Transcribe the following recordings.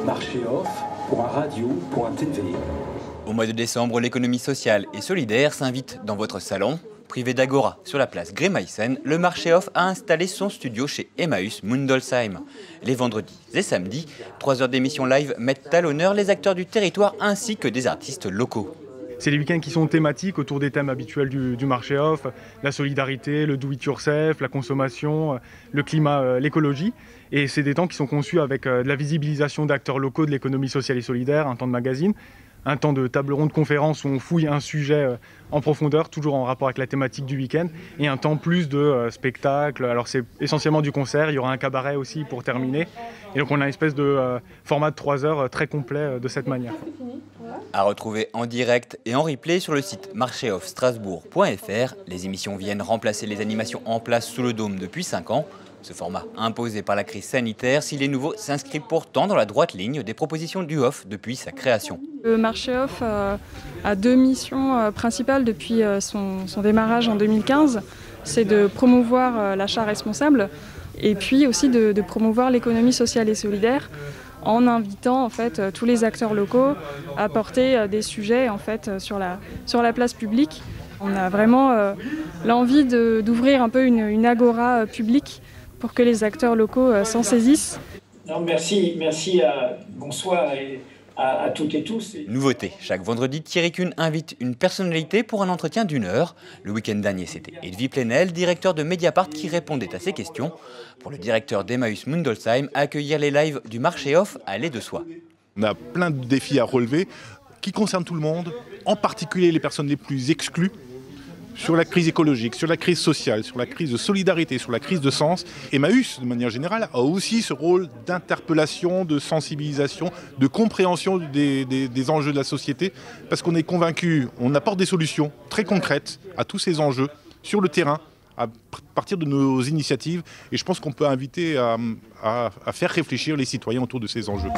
marchéoff.radio.tv. Au mois de décembre, l'économie sociale et solidaire s'invite dans votre salon. Privé d'Agora sur la place Grémeissen, le marché off a installé son studio chez Emmaüs Mundolsheim. Les vendredis et samedis, 3 heures d'émission live mettent à l'honneur les acteurs du territoire ainsi que des artistes locaux. C'est les week-ends qui sont thématiques autour des thèmes habituels du marché off, la solidarité, le do-it-yourself, la consommation, le climat, l'écologie. Et c'est des temps qui sont conçus avec de la visibilisation d'acteurs locaux de l'économie sociale et solidaire, un temps de magazine, un temps de table ronde conférence où on fouille un sujet en profondeur, toujours en rapport avec la thématique du week-end, et un temps plus de spectacle. Alors c'est essentiellement du concert, il y aura un cabaret aussi pour terminer. Et donc on a une espèce de format de 3 heures très complet de cette manière. À retrouver en direct et en replay sur le site marchéoffstrasbourg.fr. Les émissions viennent remplacer les animations en place sous le dôme depuis 5 ans. Ce format imposé par la crise sanitaire, s'il est nouveau, s'inscrit pourtant dans la droite ligne des propositions du off depuis sa création. Le marché off a 2 missions principales depuis son démarrage en 2015. C'est de promouvoir l'achat responsable et puis aussi de promouvoir l'économie sociale et solidaire en invitant en fait, tous les acteurs locaux à porter des sujets en fait, sur la place publique. On a vraiment l'envie d'ouvrir un peu une agora publique pour que les acteurs locaux s'en saisissent. Non, merci bonsoir à toutes et tous. Nouveauté, chaque vendredi, Thierry Kuhn invite une personnalité pour un entretien d'1 heure. Le week-end dernier, c'était Edwy Plenel, directeur de Mediapart, qui répondait à ces questions. Pour le directeur d'Emmaüs Mundolsheim, accueillir les lives du marché off allait de soi. On a plein de défis à relever qui concernent tout le monde, en particulier les personnes les plus exclues, sur la crise écologique, sur la crise sociale, sur la crise de solidarité, sur la crise de sens. Emmaüs, de manière générale, a aussi ce rôle d'interpellation, de sensibilisation, de compréhension des enjeux de la société, parce qu'on est convaincu, on apporte des solutions très concrètes à tous ces enjeux sur le terrain, à partir de nos initiatives, et je pense qu'on peut inviter à faire réfléchir les citoyens autour de ces enjeux.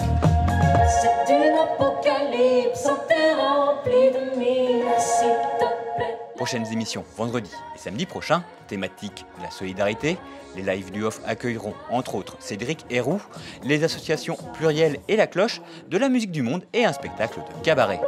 C'est une apocalypse en terre remplie de mille, s'il te plaît. Prochaines émissions vendredi et samedi prochain, thématique de la solidarité. Les lives du off accueilleront entre autres Cédric Héroux, les associations Pluriel et La Cloche, de la musique du monde et un spectacle de cabaret.